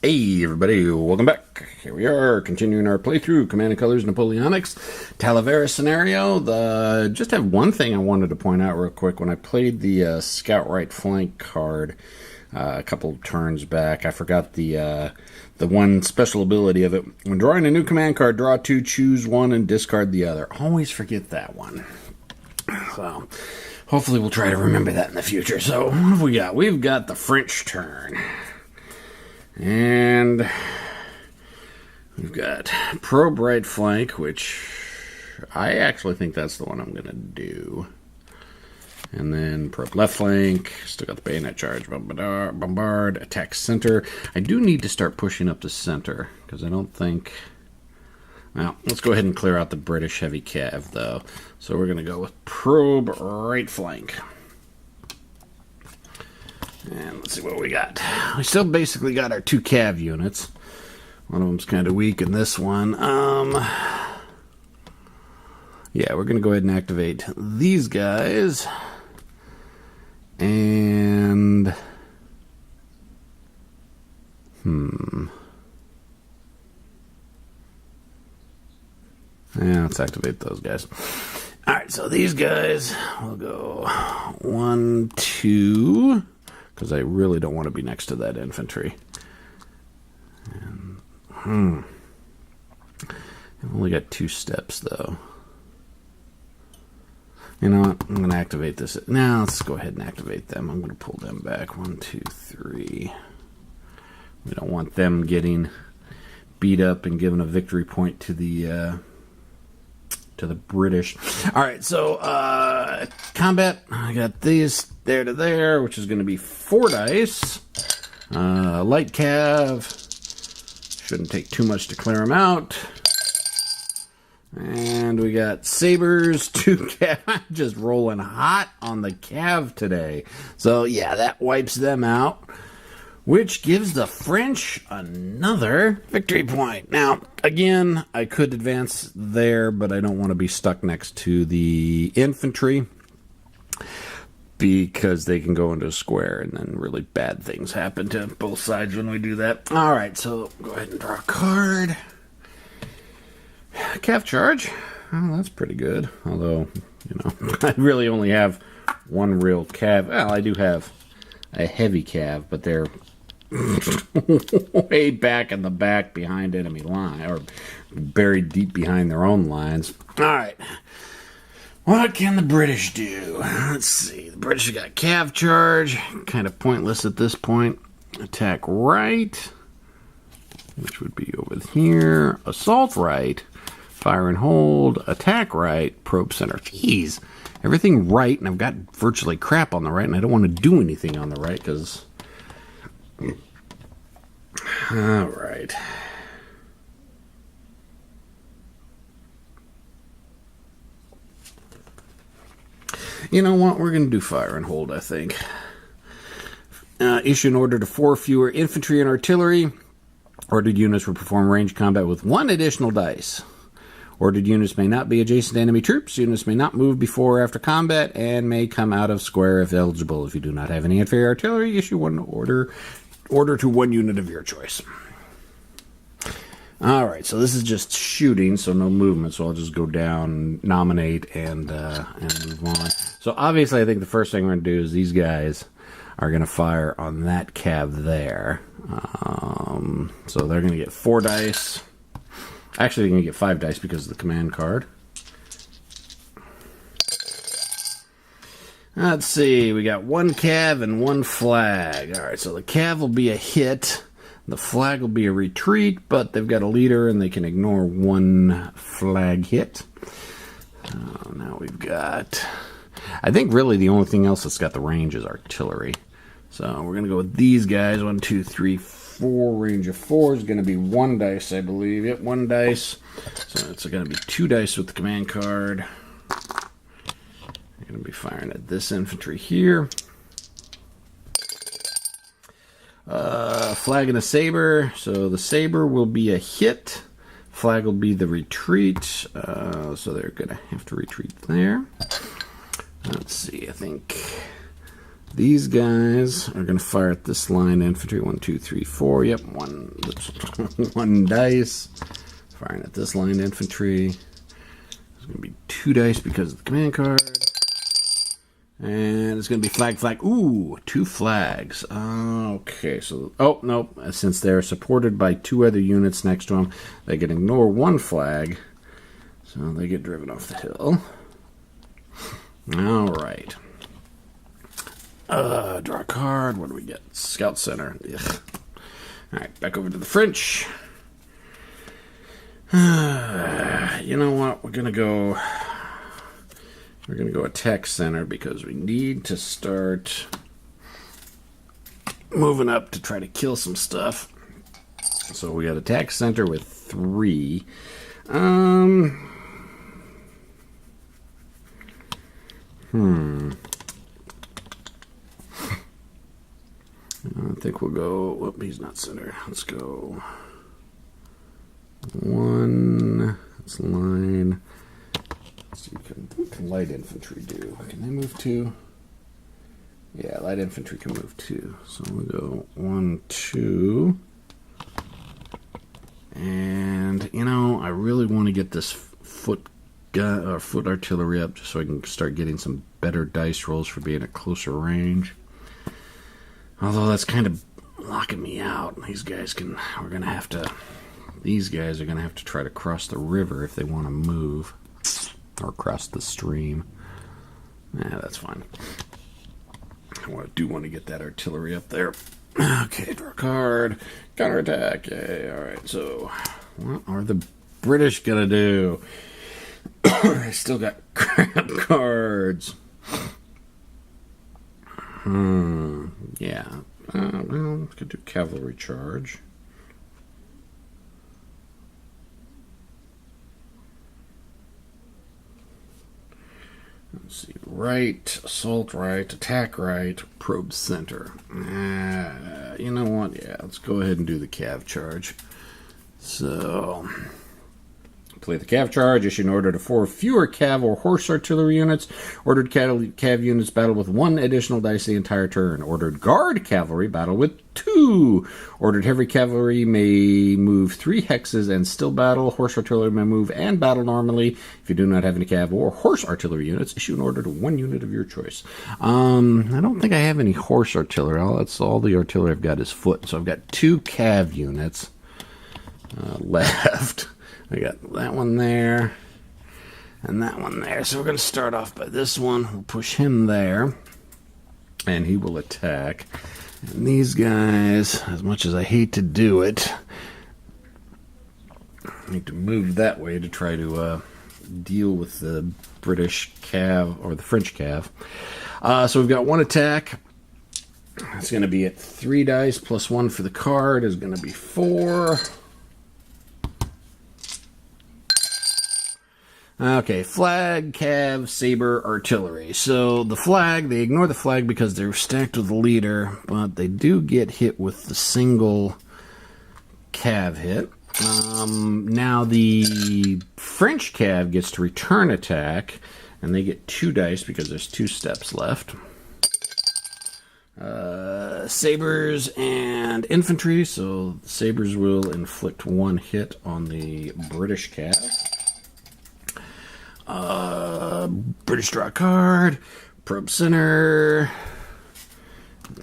Hey everybody, welcome back. Here we are, continuing our playthrough, Command and Colors Napoleonics, Talavera scenario. Just have one thing I wanted to point out real quick. When I played the Scout Right Flank card a couple turns back, I forgot the one special ability of it. When drawing a new command card, draw two, choose one, and discard the other. Always forget that one. So, hopefully we'll try to remember that in the future. So, what have we got? We've got the French turn. And we've got probe right flank, which I actually think that's the one I'm going to do. And then probe left flank, still got the bayonet charge, bombard, attack center. I do need to start pushing up the center, because I don't think... Well, let's go ahead and clear out the British heavy cav, though. So we're going to go with probe right flank. And let's see what we got. We still basically got our two cav units. One of them's kind of weak in this one. Yeah, we're going to go ahead and activate these guys. And... Yeah, let's activate those guys. Alright, so these guys will go 1, 2... because I really don't want to be next to that infantry. And, I've only got 2 steps, though. You know what? I'm going to activate this. Now, let's go ahead and activate them. I'm going to pull them back. 1, 2, 3. We don't want them getting beat up and given a victory point to the British. All right, so combat. I got these there to there, which is going to be 4 dice. Light cav. Shouldn't take too much to clear them out. And we got sabers, 2 cav. I'm just rolling hot on the cav today. So yeah, that wipes them out, which gives the French another victory point. Now, again, I could advance there, but I don't want to be stuck next to the infantry because they can go into a square and then really bad things happen to both sides when we do that. All right, so go ahead and draw a card. Cav charge. Oh, that's pretty good. Although, you know, I really only have one real cav. Well, I do have a heavy cav, but they're way back in the back behind enemy line, or buried deep behind their own lines. Alright. What can the British do? Let's see. The British got cav charge. Kind of pointless at this point. Attack right, which would be over here. Assault right. Fire and hold. Attack right. Probe center. Jeez. Everything right, and I've got virtually crap on the right, and I don't want to do anything on the right, because... All right. You know what? We're going to do fire and hold, I think. Issue an order to 4 fewer infantry and artillery. Ordered units will perform ranged combat with 1 additional dice. Ordered units may not be adjacent to enemy troops. Units may not move before or after combat and may come out of square if eligible. If you do not have any infantry or artillery, issue 1 order to 1 unit of your choice. Alright, so this is just shooting, so no movement, so I'll just go down, nominate, and move on. So obviously I think the first thing we're going to do is these guys are going to fire on that cav there. So they're going to get 4 dice. Actually, they're going to get 5 dice because of the command card. Let's see, we got 1 cav and 1 flag. Alright, so the cav will be a hit. The flag will be a retreat, but they've got a leader and they can ignore 1 flag hit. Now we've got... I think really the only thing else that's got the range is artillery. So we're going to go with these guys. 1, 2, 3, 4. Range of 4 is going to be 1 dice, I believe. Yep, 1 dice. So it's going to be 2 dice with the command card. I'm going to be firing at this infantry here. Flag and a saber. So the saber will be a hit. Flag will be the retreat. So they're going to have to retreat there. Let's see. I think These guys are going to fire at this line infantry. 1, 2, 3, 4. Yep, one dice. Firing at this line infantry. There's going to be 2 dice because of the command card. And it's going to be flag, flag. Ooh, 2 flags. Okay, so, oh, no. Since they're supported by 2 other units next to them, they can ignore 1 flag. So they get driven off the hill. All right. Draw a card. What do we get? Scout Center. Ugh. All right, back over to the French. You know what? We're going to go attack center because we need to start moving up to try to kill some stuff. So we got attack center with 3. I think we'll go. Whoop, he's not center. Let's go 1. That's line. Let's see, what can light infantry do? Can they move 2? Yeah, light infantry can move 2. So we'll go 1, 2. And you know, I really want to get this foot artillery up just so I can start getting some better dice rolls for being at closer range. Although that's kind of locking me out. These guys are going to have to try to cross the river if they want to move. Or cross the stream. Yeah, that's fine. I do want to get that artillery up there. Okay, draw a card. Counterattack. Yay, alright, so what are the British going to do? I still got crap cards. Yeah. Well, could do cavalry charge. Let's see. Right, assault right, attack right, probe center. You know what? Yeah, let's go ahead and do the cav charge. So, play the cav charge. Issue an order to 4 fewer cav or horse artillery units. Ordered cav units battle with 1 additional dice the entire turn. Ordered guard cavalry battle with 2. Ordered heavy cavalry may move 3 hexes and still battle. Horse artillery may move and battle normally. If you do not have any cav or horse artillery units, issue an order to 1 unit of your choice. I don't think I have any horse artillery. That's all the artillery I've got is foot. So I've got 2 cav units left. I got that one there and that one there. So we're going to start off by this one. We'll push him there and he will attack. And these guys, as much as I hate to do it, I need to move that way to try to deal with the British cav or the French cav. So we've got 1 attack. It's going to be at 3 dice plus 1 for the card is going to be 4. Okay, flag, cav, saber, artillery. So the flag, they ignore the flag because they're stacked with the leader, but they do get hit with the single cav hit. Now the French cav gets to return attack, and they get 2 dice because there's 2 steps left. Sabers and infantry, so the sabers will inflict 1 hit on the British cav. British draw a card, probe center,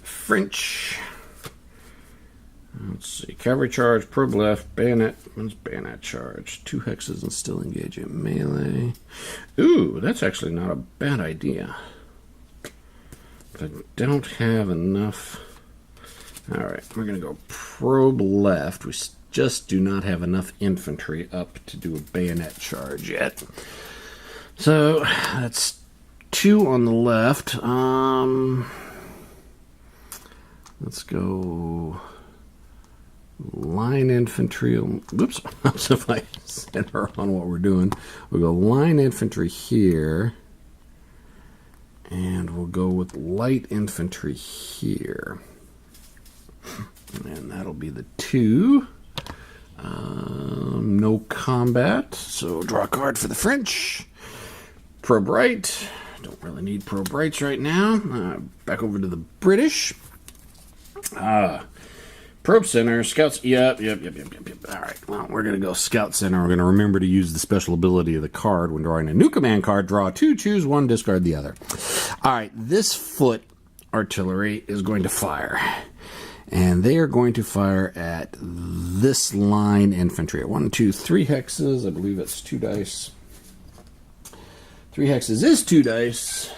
French. Let's see, cavalry charge, probe left, bayonet. When's bayonet charge? 2 hexes and still engage in melee. Ooh, that's actually not a bad idea. But I don't have enough. Alright, we're going to go probe left. We just do not have enough infantry up to do a bayonet charge yet. So that's 2 on the left. Let's go line infantry. Oops, if I center on what we're doing. We'll go line infantry here. And we'll go with light infantry here. And that'll be the 2. No combat. So draw a card for the French. Probe right, Don't really need probe rights right now. Back over to the British. Probe center, scouts. Yep. All right. Well, we're going to go scout center. We're going to remember to use the special ability of the card when drawing a new command card. Draw 2, choose 1, discard the other. All right. This foot artillery is going to fire. And they are going to fire at this line infantry. At 1, 2, 3 hexes. I believe it's 2 dice. 3 hexes is 2 dice.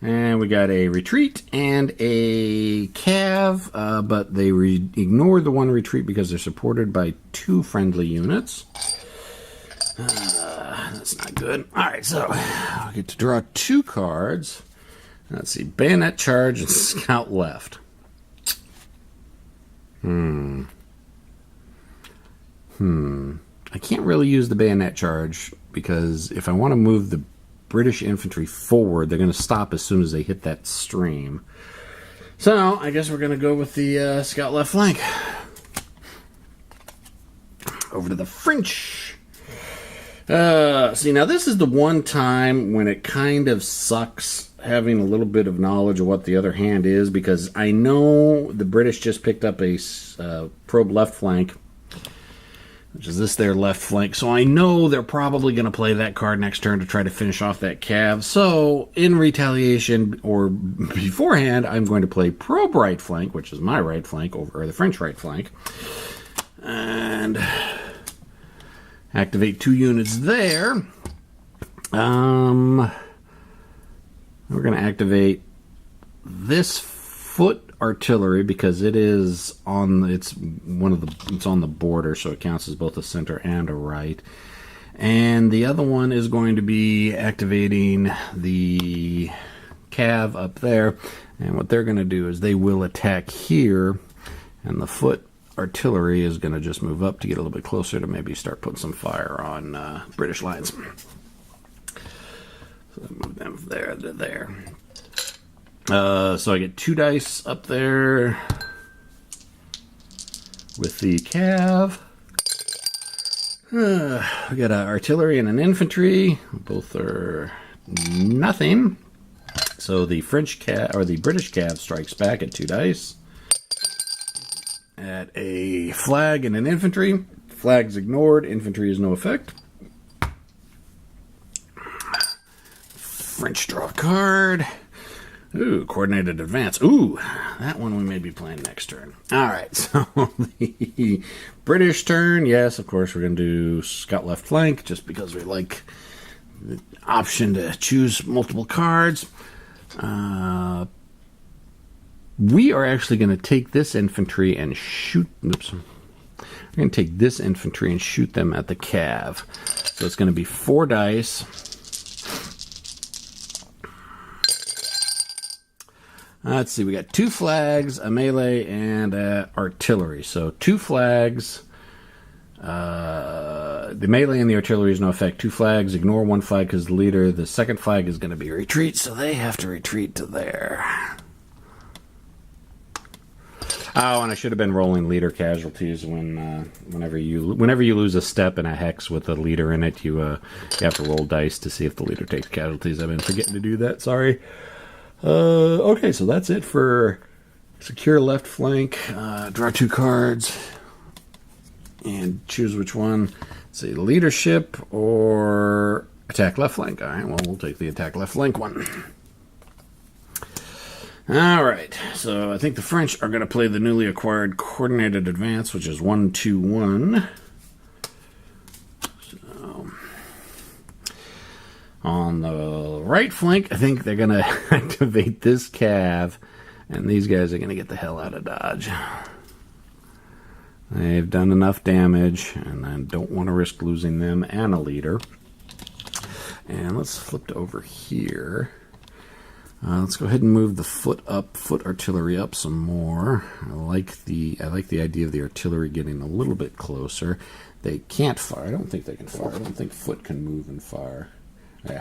And we got a retreat and a cav, but they ignored the one retreat because they're supported by 2 friendly units. That's not good. All right, so I get to draw 2 cards. Let's see, bayonet charge and scout left. I can't really use the bayonet charge because if I want to move the British infantry forward, they're going to stop as soon as they hit that stream. So I guess we're going to go with the scout left flank. Over to the French. See, now this is the one time when it kind of sucks having a little bit of knowledge of what the other hand is, because I know the British just picked up a probe left flank, which is this their left flank. So I know they're probably going to play that card next turn to try to finish off that cav. So in retaliation or beforehand, I'm going to play probe right flank, which is my right flank, over the French right flank. And activate 2 units there. We're going to activate this foot artillery because it is on it's on the border, so it counts as both a center and a right. And the other one is going to be activating the cav up there, and what they're going to do is they will attack here, and the foot artillery is going to just move up to get a little bit closer to maybe start putting some fire on British lines. So move them there to there. So I get 2 dice up there with the cav. We got an artillery and an infantry. Both are nothing. So the French cav or the British cav strikes back at 2 dice. At a flag and an infantry. Flag's ignored. Infantry is no effect. French draw a card. Ooh, coordinated advance. Ooh, that one we may be playing next turn. All right, so the British turn. Yes, of course, we're going to do scout left flank just because we like the option to choose multiple cards. We are actually going to take this infantry and shoot. Oops. We're going to take this infantry and shoot them at the cav. So it's going to be 4 dice. Let's see, we got 2 flags, a melee, and artillery. So 2 flags. The melee and the artillery is no effect. 2 flags, ignore 1 flag because the leader. The second flag is going to be retreat, so they have to retreat to there. Oh, and I should have been rolling leader casualties whenever you lose a step in a hex with a leader in it, you have to roll dice to see if the leader takes casualties. I've been forgetting to do that. Sorry. Okay, so that's it for secure left flank. Draw 2 cards and choose which one. Say leadership or attack left flank. All right, well, we'll take the attack left flank one. All right, so I think the French are going to play the newly acquired coordinated advance, which is 1, 2, 1. So on the right flank, I think they're going to activate this cav, and these guys are going to get the hell out of Dodge. They've done enough damage, and I don't want to risk losing them and a leader. And let's flip to over here. Let's go ahead and move the foot artillery up some more. I like the idea of the artillery getting a little bit closer. They can't fire. I don't think they can fire. I don't think foot can move and fire.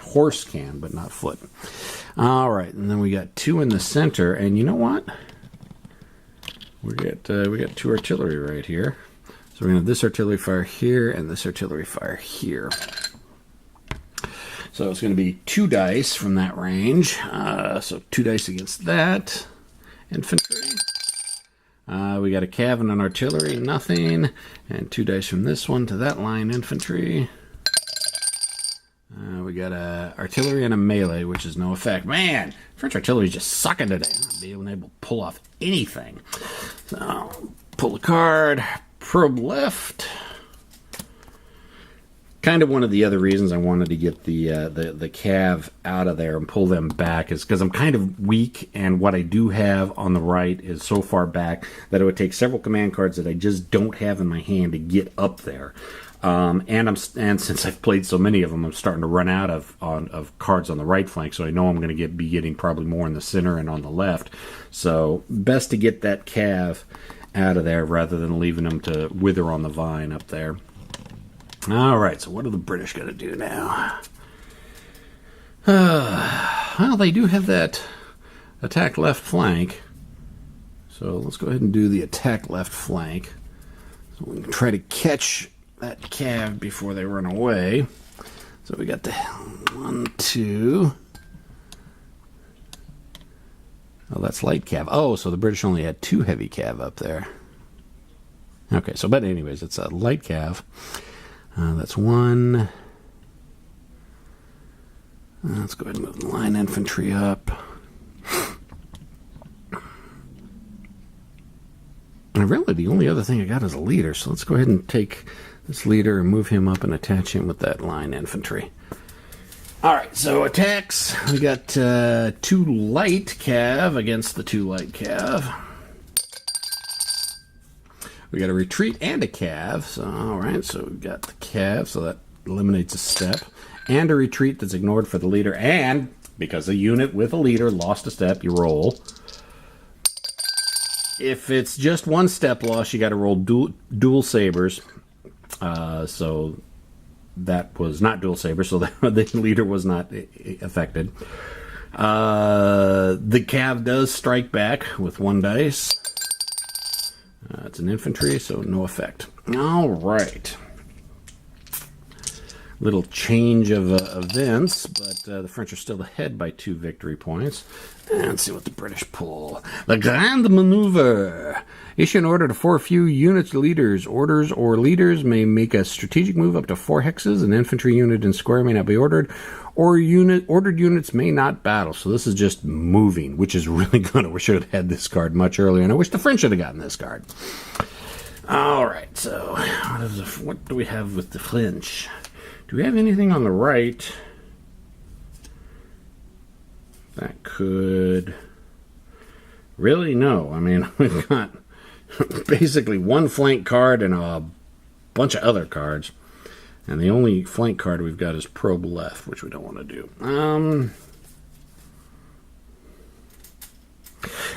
Horse can, but not foot. All right, and then we got 2 in the center, and you know what? We got 2 artillery right here. So we're going to have this artillery fire here and this artillery fire here. So it's going to be 2 dice from that range. So 2 dice against that. Infantry. We got a cav and an artillery, nothing. And 2 dice from this one to that line, infantry. We got a artillery and a melee, which is no effect. Man, French artillery is just sucking today. Not being able to pull off anything. So, pull a card, probe left. Kind of one of the other reasons I wanted to get the cav out of there and pull them back is because I'm kind of weak, and what I do have on the right is so far back that it would take several command cards that I just don't have in my hand to get up there. And since I've played so many of them, I'm starting to run out of cards on the right flank, so I know I'm going to be getting probably more in the center and on the left. So best to get that cav out of there rather than leaving them to wither on the vine up there. All right, so what are the British going to do now? Well, they do have that attack left flank, so let's go ahead and do the attack left flank. So we can try to catch that cav before they run away. So we got the 1, 2. Oh, that's light cav. Oh, so the British only had 2 heavy cav up there. Okay, so but anyways, it's a light cav. That's 1. Let's go ahead and move the line infantry up. And really, the only other thing I got is a leader, so let's go ahead and take this leader and move him up and attach him with that line infantry. Alright, so attacks. We got 2 light cav against the 2 light cav. We got a retreat and a cav. So, alright, so we've got the cav, so that eliminates a step. And a retreat that's ignored for the leader. And because a unit with a leader lost a step, you roll. If it's just 1 step loss, you got to roll dual sabers. So that was not dual saber, so the leader was not affected. The cav does strike back with 1 dice. It's an infantry, so no effect. All right. Little change of events, but the French are still ahead by 2 victory points. And let's see what the British pull. The Grand Maneuver. Issue an order to 4 few units leaders. Orders or leaders may make a strategic move up to 4 hexes. An infantry unit in square may not be ordered. Or ordered units may not battle. So this is just moving, which is really good. We should have had this card much earlier, and I wish the French should have gotten this card. All right, so what do we have with the French? Do we have anything on the right that could really? No. I mean, we've got basically 1 flank card and a bunch of other cards. And the only flank card we've got is probe left, which we don't want to do.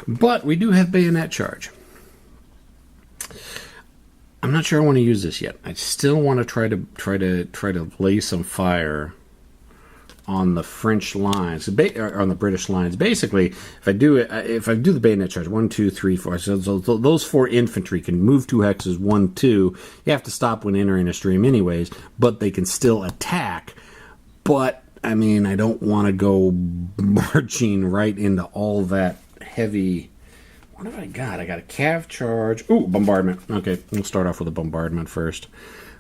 But we do have bayonet charge. I'm not sure I want to use this yet. I still want to try to lay some fire on the French lines, or on the British lines. Basically, if I do the bayonet charge, 1, 2, 3, 4. So those 4 infantry can move 2 hexes, 1, 2. You have to stop when entering a stream, anyways. But they can still attack. But I mean, I don't want to go marching right into all that heavy. What have I got? I got a cav charge. Ooh, bombardment. Okay, we'll start off with a bombardment first.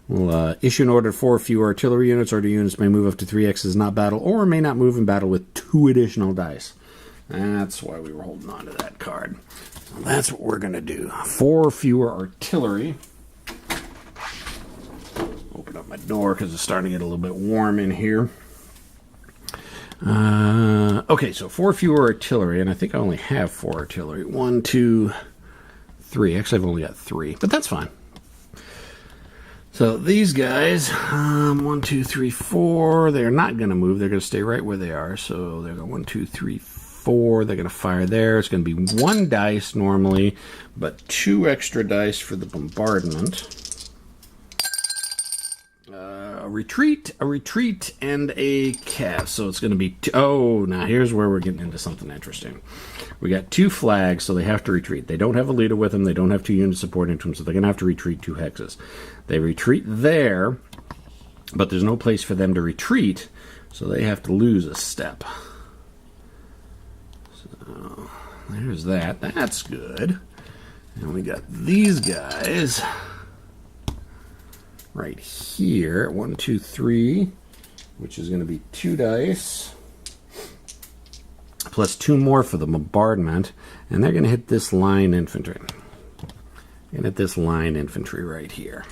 We'll issue an order to 4 fewer artillery units. Order units may move up to 3 X's, not battle, or may not move in battle with 2 additional dice. That's why we were holding on to that card. So that's what we're going to do. 4 fewer artillery. Open up my door because it's starting to get a little bit warm in here. Okay, so 4 fewer artillery, and I think I only have 4 artillery. 1, 2, 3. Actually, I've only got 3, but that's fine. So these guys, 1, 2, 3, 4, they're not going to move. They're going to stay right where they are. So they're going 1, 2, 3, 4. They're going to fire there. It's going to be 1 dice normally, but 2 extra dice for the bombardment. a retreat, and a cav. So it's going to be... Oh, now here's where we're getting into something interesting. We got 2 flags, so they have to retreat. They don't have a leader with them. They don't have 2 units supporting them, so they're going to have to retreat 2 hexes. They retreat there, but there's no place for them to retreat, so they have to lose a step. So there's that. That's good. And we got these guys right here. 1, 2, 3, which is going to be 2 dice. Plus 2 more for the bombardment. And they're going to hit this line infantry. And hit this line infantry right here.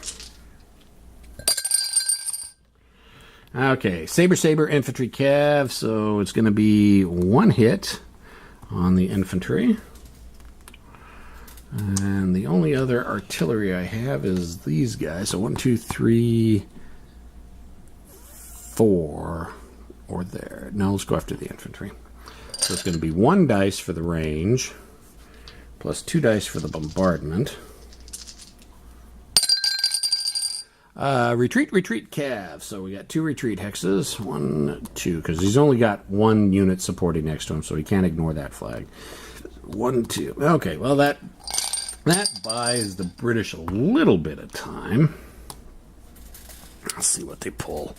Okay, saber, infantry, cav. So it's going to be 1 hit on the infantry. And the only other artillery I have is these guys. So 1, 2, 3, 4, or there. No, let's go after the infantry. So it's going to be 1 dice for the range, plus 2 dice for the bombardment. Retreat, cav. So we got 2 retreat hexes. 1, 2, because he's only got 1 unit supporting next to him, so he can't ignore that flag. 1, 2. Okay, well that buys the British a little bit of time. Let's see what they pull.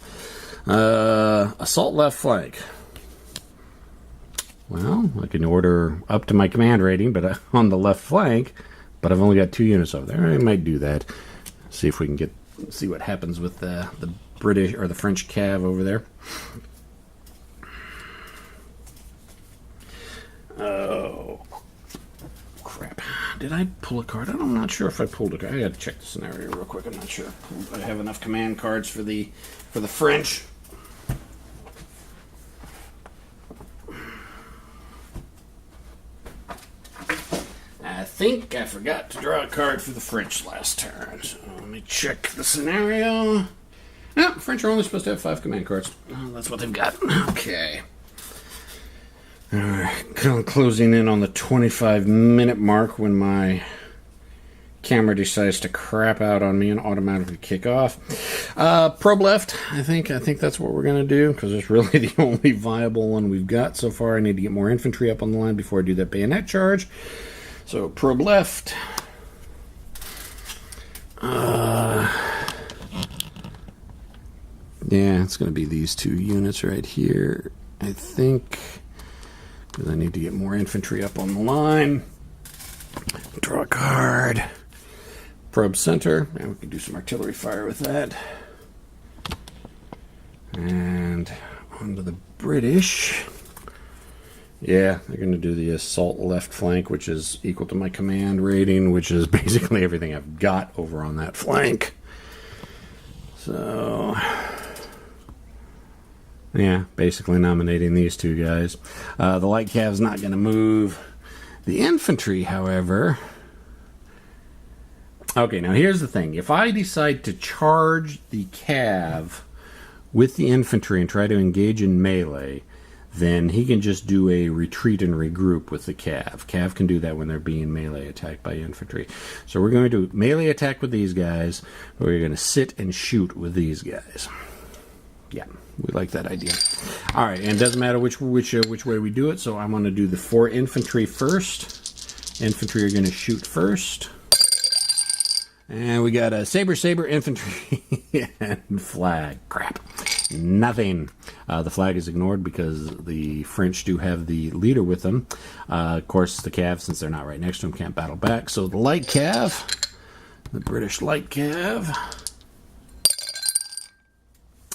Assault left flank. Well, I can order up to my command rating, but on the left flank, but I've only got 2 units over there. I might do that. See if we can see what happens with the British or the French cav over there. Oh, crap. Did I pull a card? I'm not sure if I pulled a card. I got to check the scenario real quick. I'm not sure if I have enough command cards for the French. I think I forgot to draw a card for the French last turn. So let me check the scenario. No, French are only supposed to have 5 command cards. Oh, that's what they've got. Okay. Alright, closing in on the 25-minute mark when my camera decides to crap out on me and automatically kick off. Probe left, I think that's what we're going to do, because it's really the only viable one we've got so far. I need to get more infantry up on the line before I do that bayonet charge. So, probe left. Yeah, it's going to be these 2 units right here, I think. Because I need to get more infantry up on the line. Draw a card. Probe center. And we can do some artillery fire with that. And onto the British. Yeah, they're going to do the assault left flank, which is equal to my command rating, which is basically everything I've got over on that flank. So... yeah, basically nominating these 2 guys. The light cav's not going to move. The infantry, however... Okay, now here's the thing. If I decide to charge the cav with the infantry and try to engage in melee, then he can just do a retreat and regroup with the cav. Cav can do that when they're being melee attacked by infantry. So we're going to melee attack with these guys, or we're going to sit and shoot with these guys. Yeah. We like that idea. All right, and it doesn't matter which way we do it, so I'm going to do the 4 infantry first. Infantry are going to shoot first. And we got a saber, infantry, and flag. Crap. Nothing. The flag is ignored because the French do have the leader with them. Of course, the cav, since they're not right next to him, can't battle back. So the light cav, the British light cav...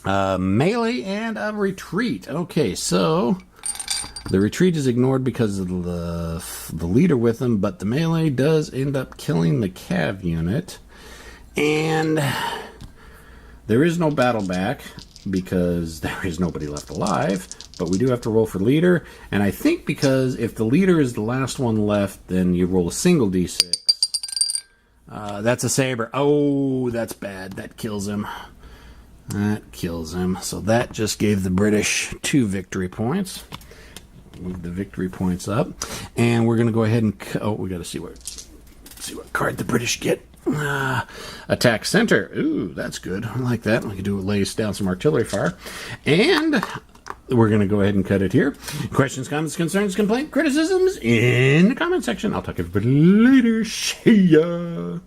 melee and a retreat. Okay, so the retreat is ignored because of the leader with them, but the melee does end up killing the cav unit. And there is no battle back because there is nobody left alive, but we do have to roll for leader. And I think because if the leader is the last one left, then you roll a single d6. That's a saber. Oh, that's bad. That kills him. That kills him. So that just gave the British 2 victory points. Move the victory points up. And we're going to go ahead and... oh, we got to see what card the British get. Attack center. Ooh, that's good. I like that. We can do lace down some artillery fire. And we're going to go ahead and cut it here. Questions, comments, concerns, complaints, criticisms in the comment section. I'll talk to everybody later. See ya.